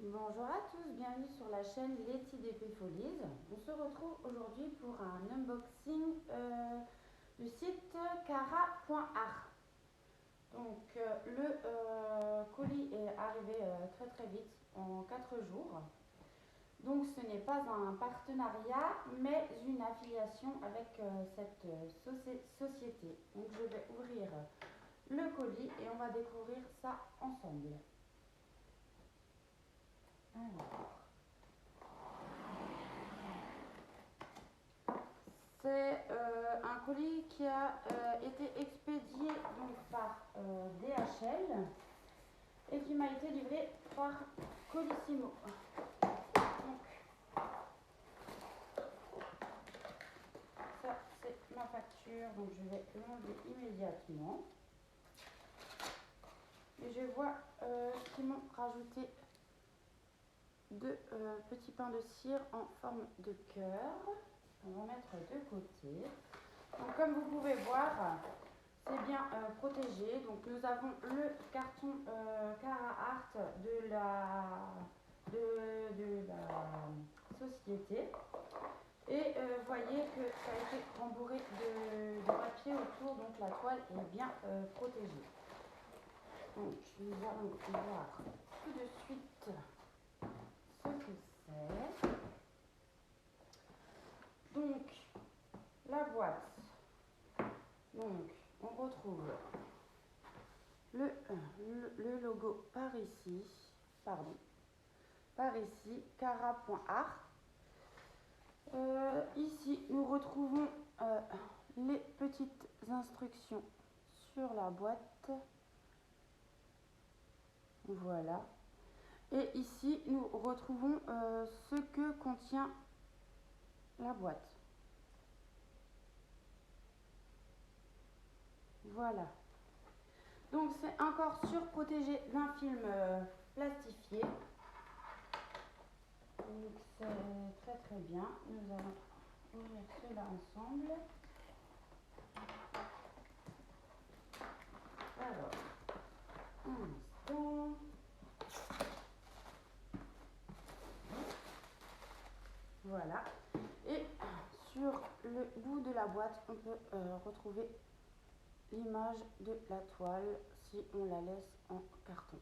Bonjour à tous, bienvenue sur la chaîne Letty d'Épée Folies. On se retrouve aujourd'hui pour un unboxing du site cara.art. Donc le colis est arrivé très vite, en 4 jours. Donc ce n'est pas un partenariat mais une affiliation avec cette société. Donc je vais ouvrir le colis et on va découvrir ça ensemble. Alors. C'est un colis qui a été expédié donc, par DHL et qui m'a été livré par Colissimo. Donc, ça c'est ma facture, donc je vais l'enlever immédiatement. Et je vois qu'ils m'ont rajouté deux petits pains de cire en forme de cœur. On va mettre de côté. Donc comme vous pouvez voir, c'est bien protégé. Donc nous avons le carton Cara Art de la société. Et voyez que ça a été rembourré de papier autour, donc la toile est bien protégée. Donc nous allons voir tout de suite ce que c'est. Donc la boîte. Donc on retrouve le logo par ici, cara.art. Ici, nous retrouvons les petites instructions sur la boîte. Voilà. Et ici, nous retrouvons ce que contient la boîte. Voilà. Donc, c'est encore surprotégé d'un film plastifié. Donc, c'est très bien. Nous allons ouvrir cela ensemble. Alors, un instant. Voilà. Et sur le bout de la boîte, on peut retrouver l'image de la toile si on la laisse en carton.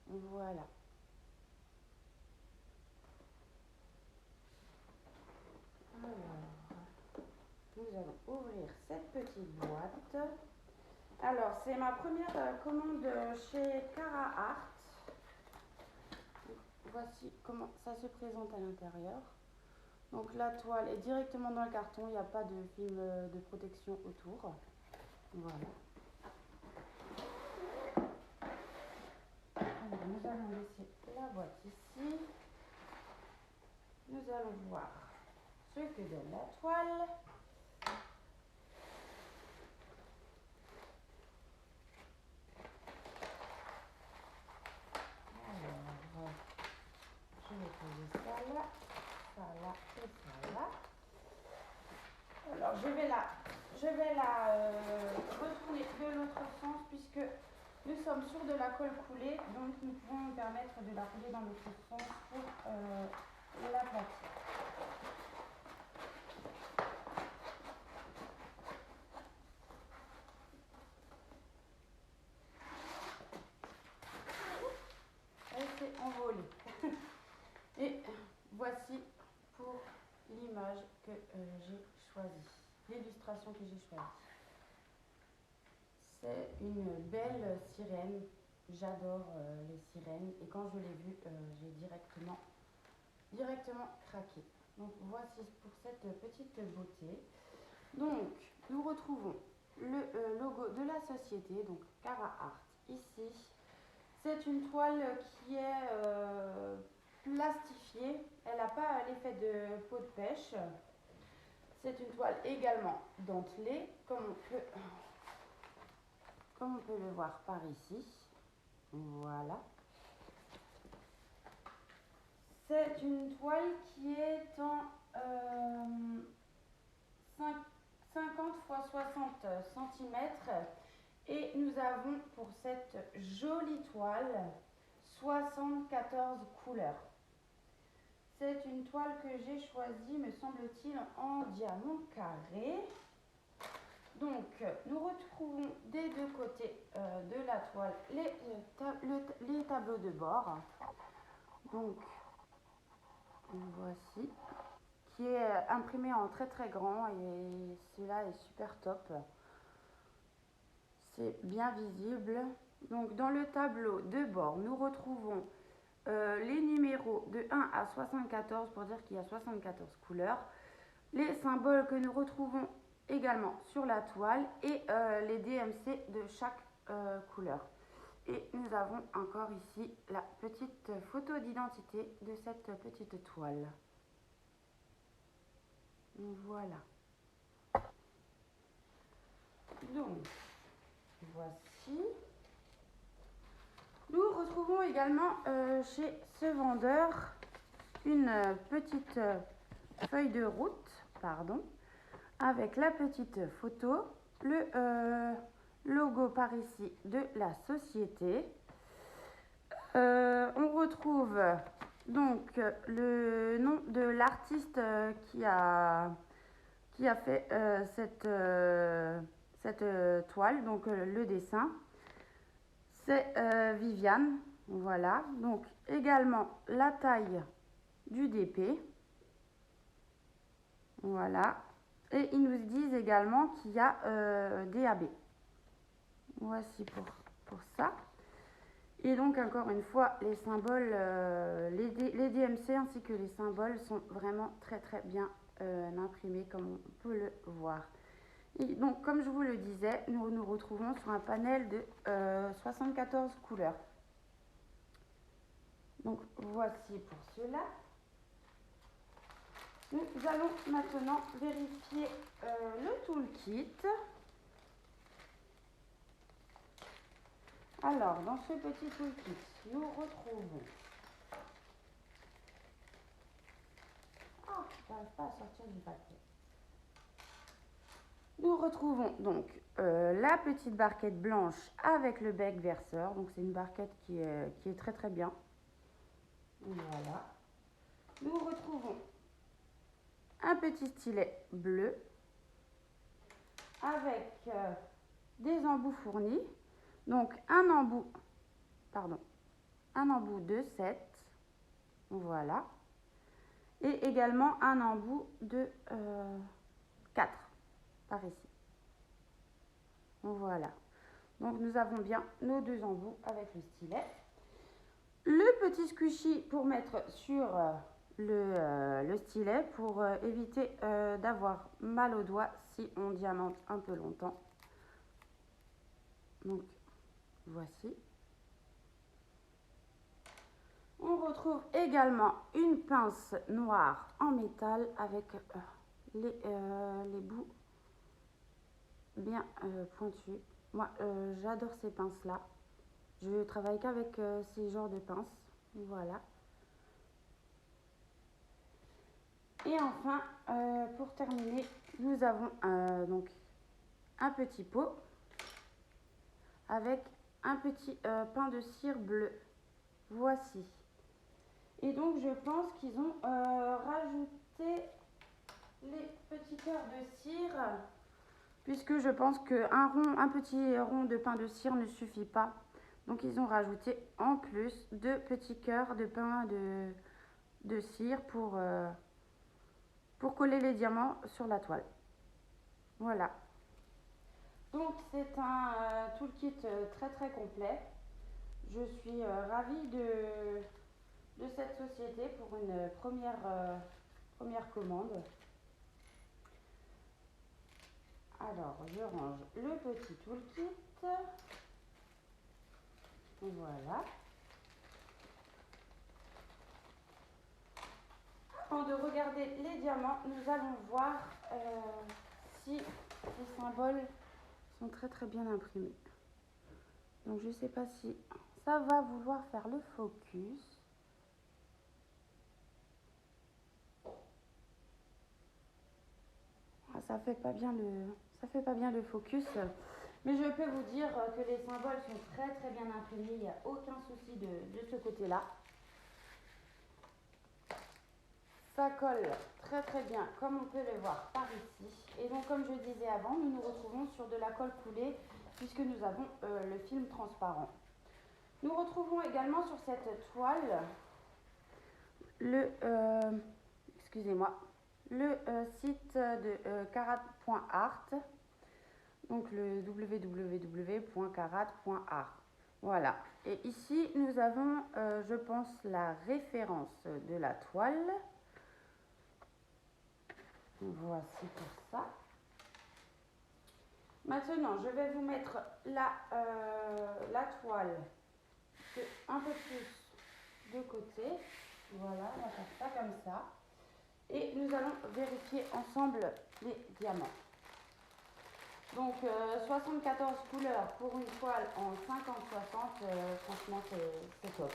Voilà. Alors, nous allons ouvrir cette petite boîte. Alors, c'est ma première commande chez Cara Art. Voici comment ça se présente à l'intérieur. Donc la toile est directement dans le carton, il n'y a pas de film de protection autour. Voilà. Alors, nous allons laisser la boîte ici. Nous allons voir ce que donne la toile. Alors, je vais poser ça là et ça là. Alors, je vais la retourner de l'autre sens puisque nous sommes sur de la colle coulée, donc nous pouvons nous permettre de la rouler dans l'autre sens pour l'aplatir. Elle s'est envolée. Et voici pour l'image que j'ai choisie, l'illustration que j'ai choisie. C'est une belle sirène. J'adore les sirènes et quand je l'ai vue, j'ai directement craqué. Donc voici pour cette petite beauté. Donc nous retrouvons le logo de la société, donc Cara Art ici. C'est une toile qui est plastifiée, elle n'a pas l'effet de peau de pêche. C'est une toile également dentelée, comme on peut le voir par ici. Voilà. C'est une toile qui est en 50 x 60 cm et nous avons pour cette jolie toile 74 couleurs. C'est une toile que j'ai choisie, me semble-t-il, en diamant carré. Donc, nous retrouvons des deux côtés de la toile les tableaux de bord. Donc, voici, qui est imprimé en très très grand et celui-là est super top. C'est bien visible. Donc, dans le tableau de bord, nous retrouvons les numéros de 1 à 74 pour dire qu'il y a 74 couleurs. Les symboles que nous retrouvons également sur la toile et les DMC de chaque couleur. Et nous avons encore ici la petite photo d'identité de cette petite toile. Voilà. Donc, voici. Nous retrouvons également chez ce vendeur une petite feuille de route, pardon, avec la petite photo, le logo par ici de la société. On retrouve donc le nom de l'artiste qui a fait cette toile, donc le dessin. C'est Viviane, voilà. Donc également la taille du DP, voilà. Et ils nous disent également qu'il y a DAB. Voici pour ça. Et donc, encore une fois, les symboles, les DMC ainsi que les symboles sont vraiment très très bien imprimés comme on peut le voir. Et donc, comme je vous le disais, nous nous retrouvons sur un panel de 74 couleurs. Donc, voici pour cela. Nous allons maintenant vérifier le toolkit. Alors, dans ce petit toolkit, nous retrouvons... Ah, je n'arrive pas à sortir du papier. Nous retrouvons donc la petite barquette blanche avec le bec verseur. Donc, c'est une barquette qui est très très bien. Voilà. Nous retrouvons un petit stylet bleu avec des embouts fournis. Donc, un embout de 7. Voilà. Et également un embout de 4 par ici. Voilà. Donc, nous avons bien nos deux embouts avec le stylet. Le petit squishy pour mettre sur le stylet pour éviter d'avoir mal aux doigts si on diamante un peu longtemps. Donc, voici. On retrouve également une pince noire en métal avec les bouts bien pointus. Moi, j'adore ces pinces-là. Je travaille qu'avec ces genres de pinces. Voilà. Et enfin, pour terminer, nous avons donc un petit pot avec un petit pain de cire bleu. Voici. Et donc, je pense qu'ils ont rajouté les petits cœurs de cire, puisque je pense qu'un petit rond de pain de cire ne suffit pas. Donc, ils ont rajouté en plus 2 petits cœurs de pain de cire pour coller les diamants sur la toile. Voilà. Donc, c'est un toolkit très très complet. Je suis ravie de cette société pour une première commande. Alors, je range le petit toolkit. Voilà. Avant de regarder les diamants, nous allons voir si les symboles sont très très bien imprimés. Donc, je ne sais pas si ça va vouloir faire le focus. Ça fait pas bien le focus. Mais je peux vous dire que les symboles sont très très bien imprimés, il n'y a aucun souci de ce côté-là. Ça colle très très bien, comme on peut le voir par ici. Et donc, comme je disais avant, nous nous retrouvons sur de la colle coulée puisque nous avons le film transparent. Nous retrouvons également sur cette toile excusez-moi, le site de carat.art, donc le www.carat.art. Voilà. Et ici, nous avons, je pense, la référence de la toile. Voici pour ça. Maintenant, je vais vous mettre la toile un peu plus de côté. Voilà, on va faire ça comme ça. Et nous allons vérifier ensemble les diamants. Donc 74 couleurs pour une toile en 50-60, franchement c'est top.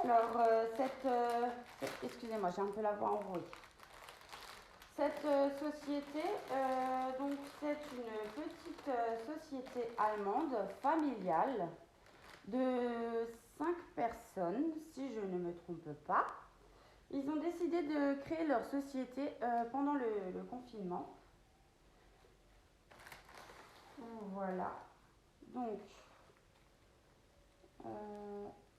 Alors excusez-moi, j'ai un peu la voix enrouée. Cette société, donc c'est une petite société allemande familiale de 5 personnes, si je ne me trompe pas. Ils ont décidé de créer leur société pendant le confinement. Voilà. Donc,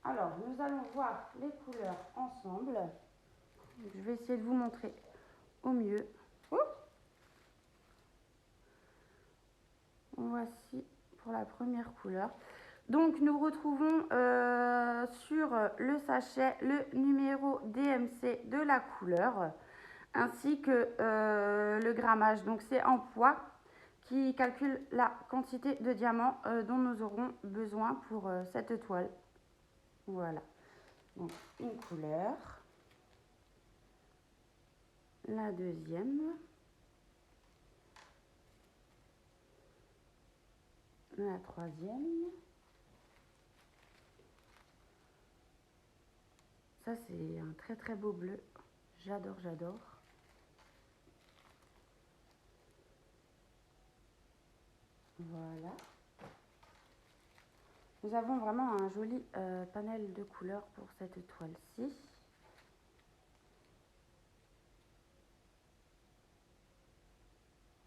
alors, nous allons voir les couleurs ensemble. Je vais essayer de vous montrer au mieux. Voici pour la première couleur. Donc, nous retrouvons sur le sachet le numéro DMC de la couleur, ainsi que le grammage. Donc, c'est en poids qui calcule la quantité de diamants dont nous aurons besoin pour cette toile. Voilà. Donc, une couleur. La deuxième. La troisième. Ça, c'est un très très beau bleu. J'adore, j'adore. Voilà. Nous avons vraiment un joli panel de couleurs pour cette toile-ci.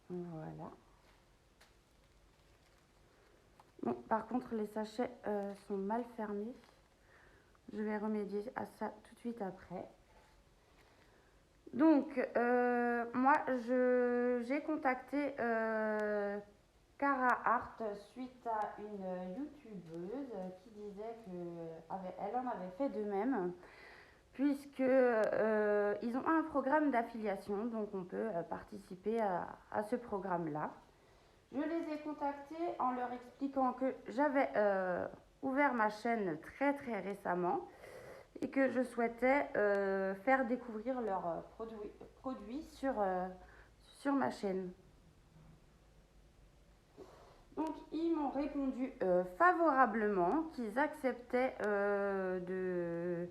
Voilà. Bon, par contre, les sachets sont mal fermés. Je vais remédier à ça tout de suite après. Donc, moi, j'ai contacté Cara Art suite à une youtubeuse qui disait qu'elle en avait fait de même, puisque ils ont un programme d'affiliation, donc on peut participer à ce programme-là. Je les ai contactés en leur expliquant que j'avais ouvert ma chaîne très très récemment et que je souhaitais faire découvrir leurs produits sur ma chaîne. Donc ils m'ont répondu favorablement qu'ils acceptaient de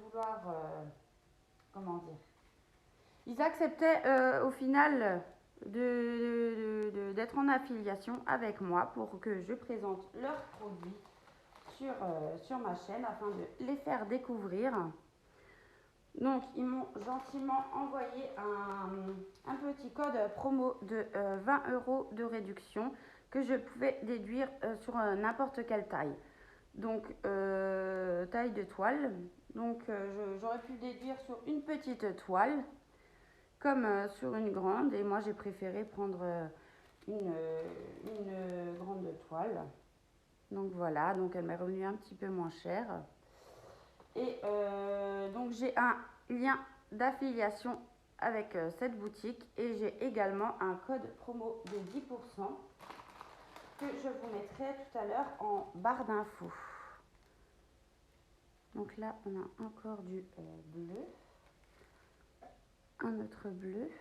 vouloir comment dire, ils acceptaient au final d'être en affiliation avec moi pour que je présente leurs produits sur ma chaîne afin de les faire découvrir. Donc, ils m'ont gentiment envoyé un petit code promo de 20 € de réduction que je pouvais déduire sur n'importe quelle taille. Donc, taille de toile. Donc, j'aurais pu déduire sur une petite toile comme sur une grande. Et moi, j'ai préféré prendre une grande toile. Donc, voilà. Donc, elle m'est revenue un petit peu moins chère. Et donc j'ai un lien d'affiliation avec cette boutique et j'ai également un code promo de 10% que je vous mettrai tout à l'heure en barre d'infos. Donc là on a encore du bleu, un autre bleu.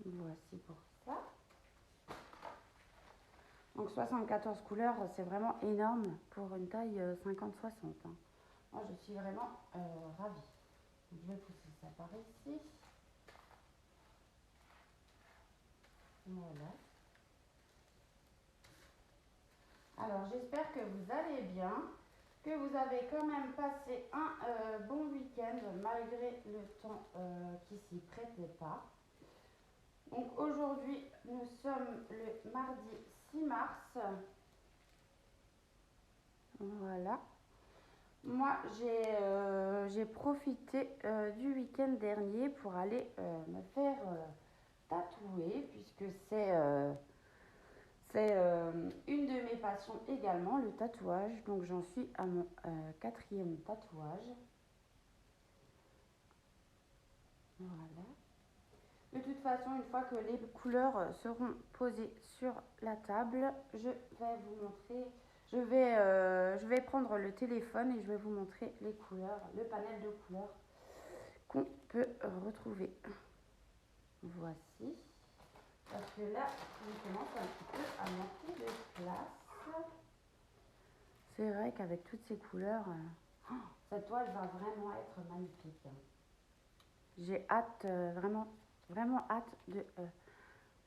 Voici pour ça. Donc 74 couleurs, c'est vraiment énorme pour une taille 50-60. Hein. Moi, je suis vraiment ravie. Je vais pousser ça par ici. Voilà. Alors j'espère que vous allez bien, que vous avez quand même passé un bon week-end malgré le temps qui s'y prêtait pas. Donc aujourd'hui nous sommes le mardi 6 mars. Voilà. Moi j'ai profité du week-end dernier pour aller me faire tatouer puisque c'est une de mes passions également, le tatouage. Donc j'en suis à mon quatrième tatouage. Voilà. De toute façon, une fois que les couleurs seront posées sur la table, je vais vous montrer. Je vais prendre le téléphone et je vais vous montrer les couleurs, le panel de couleurs qu'on peut retrouver. Voici. Parce que là, on commence un petit peu à manquer de place. C'est vrai qu'avec toutes ces couleurs, cette toile va vraiment être magnifique. J'ai hâte, vraiment hâte de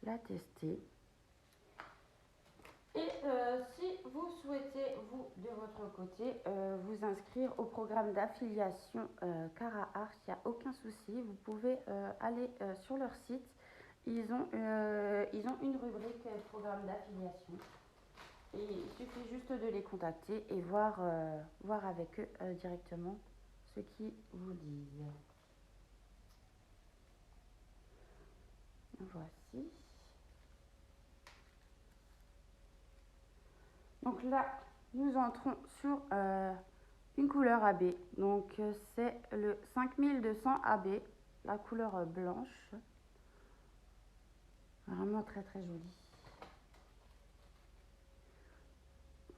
la tester. Et si vous souhaitez, vous, de votre côté, vous inscrire au programme d'affiliation Cara Art, il n'y a aucun souci. Vous pouvez aller sur leur site. Ils ont une rubrique programme d'affiliation. Et il suffit juste de les contacter et voir avec eux directement ce qu'ils vous disent. Voici. Donc là, nous entrons sur une couleur AB. Donc c'est le 5200 AB, la couleur blanche. Vraiment très très jolie.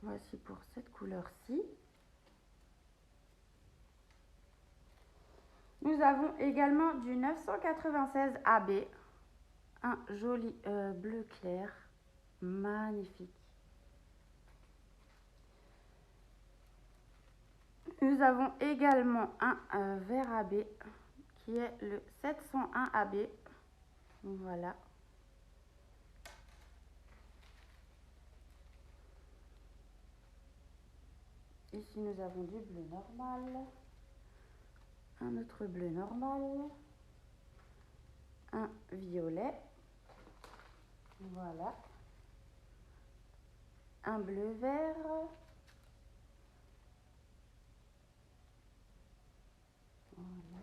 Voici pour cette couleur-ci. Nous avons également du 996 AB, un joli bleu clair, magnifique. Nous avons également un vert AB qui est le 701 AB. Voilà. Ici nous avons du bleu normal, un autre bleu normal, un violet, voilà, un bleu vert, voilà.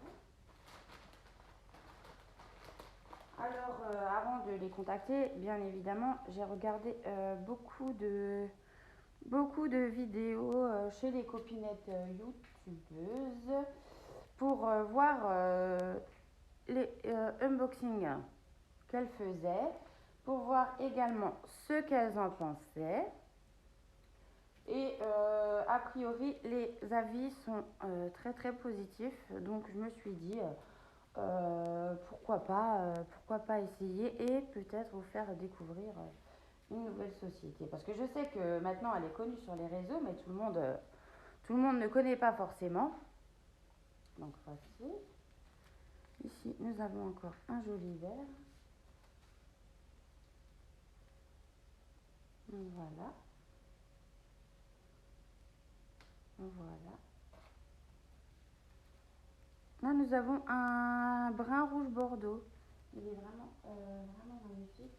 Alors avant de les contacter, bien évidemment, j'ai regardé beaucoup de vidéos chez les copinettes youtubeuses pour voir les unboxings qu'elles faisaient, pour voir également ce qu'elles en pensaient. Et a priori, les avis sont très très positifs. Donc je me suis dit, pourquoi pas essayer et peut-être vous faire découvrir une nouvelle société. Parce que je sais que maintenant elle est connue sur les réseaux, mais tout le monde ne connaît pas forcément. Donc voici. Ici, nous avons encore un joli vert. Voilà. Voilà. Là, nous avons un brun rouge bordeaux. Il est vraiment magnifique.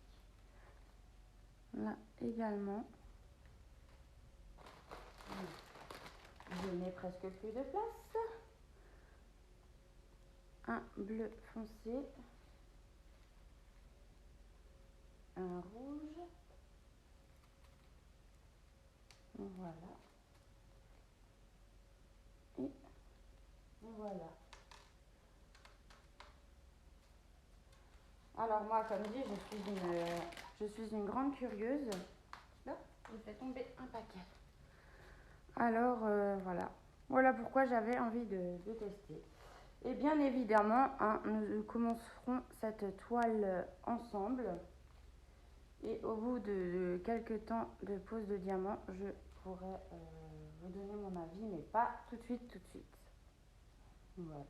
Là également. Je n'ai presque plus de place. Un bleu foncé. Un rouge. Voilà. Et voilà. Alors moi, comme dit, je suis une grande curieuse. Là, je fais tomber un paquet. Alors voilà pourquoi j'avais envie de tester. Et bien évidemment, nous commencerons cette toile ensemble. Et au bout de quelques temps de pose de diamant, je pourrai vous donner mon avis, mais pas tout de suite. Voilà.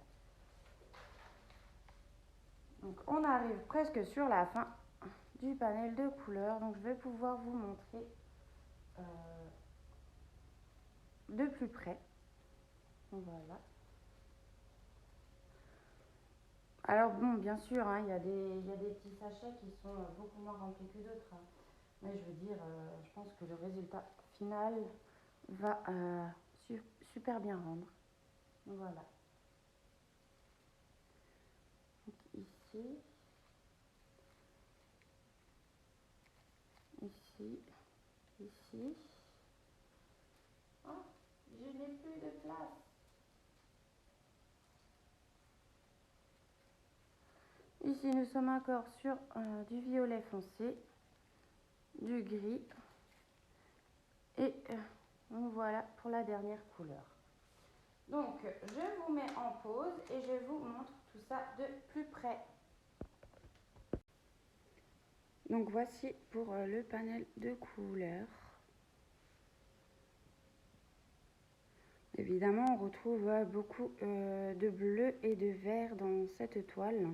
Donc on arrive presque sur la fin du panel de couleurs. Donc je vais pouvoir vous montrer de plus près. Voilà. Alors bon, bien sûr, hein, il y a des petits sachets qui sont beaucoup moins remplis que d'autres. Hein. Mais je veux dire, je pense que le résultat final va super bien rendre. Voilà. Donc ici, ici. Oh, je n'ai plus de place. Ici, nous sommes encore sur du violet foncé, du gris. Et voilà pour la dernière couleur. Donc, je vous mets en pause et je vous montre tout ça de plus près. Donc, voici pour le panel de couleurs. Évidemment, on retrouve beaucoup de bleu et de vert dans cette toile.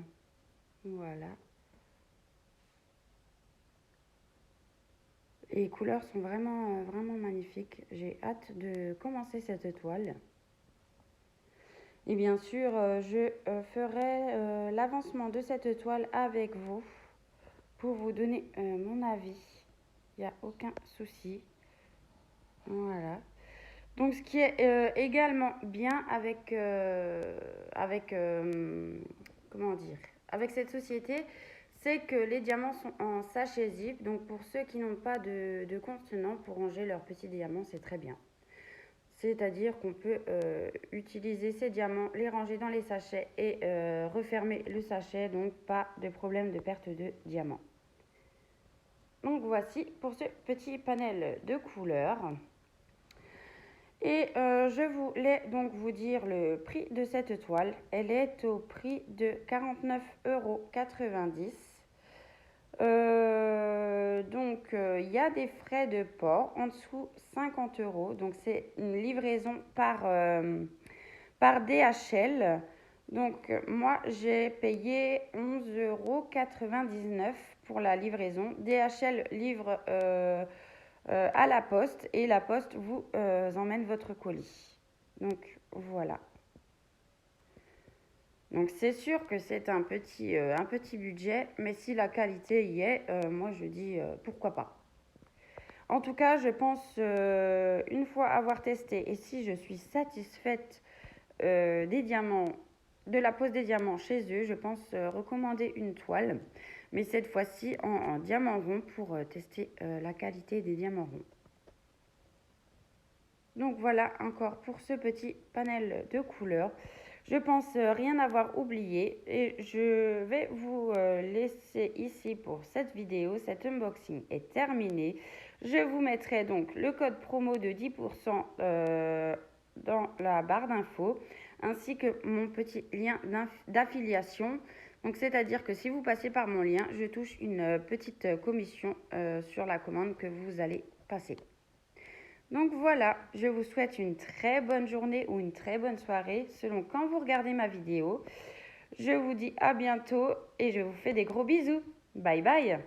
Voilà. Les couleurs sont vraiment, vraiment magnifiques. J'ai hâte de commencer cette toile. Et bien sûr, je ferai l'avancement de cette toile avec vous pour vous donner mon avis. Il n'y a aucun souci. Voilà. Donc, ce qui est également bien comment dire, avec cette société, c'est que les diamants sont en sachet zip. Donc, pour ceux qui n'ont pas de contenant pour ranger leurs petits diamants, c'est très bien. C'est-à-dire qu'on peut utiliser ces diamants, les ranger dans les sachets et refermer le sachet. Donc, pas de problème de perte de diamants. Donc, voici pour ce petit panel de couleurs. Et je voulais donc vous dire le prix de cette toile. Elle est au prix de 49,90 €. Donc il y a des frais de port en dessous 50 €. Donc c'est une livraison par DHL. Donc moi j'ai payé 11,99 € pour la livraison. DHL livre à la poste et la poste vous emmène votre colis. Donc voilà. Donc c'est sûr que c'est un petit budget, mais si la qualité y est, moi je dis pourquoi pas. En tout cas, je pense une fois avoir testé et si je suis satisfaite des diamants, de la pose des diamants chez eux, je pense recommander une toile, mais cette fois-ci en diamant rond pour tester la qualité des diamants ronds. Donc voilà encore pour ce petit panel de couleurs. Je pense rien avoir oublié et je vais vous laisser ici pour cette vidéo. Cet unboxing est terminé. Je vous mettrai donc le code promo de 10% dans la barre d'infos ainsi que mon petit lien d'affiliation. Donc c'est-à-dire que si vous passez par mon lien, je touche une petite commission sur la commande que vous allez passer. Donc voilà, je vous souhaite une très bonne journée ou une très bonne soirée selon quand vous regardez ma vidéo. Je vous dis à bientôt et je vous fais des gros bisous. Bye bye.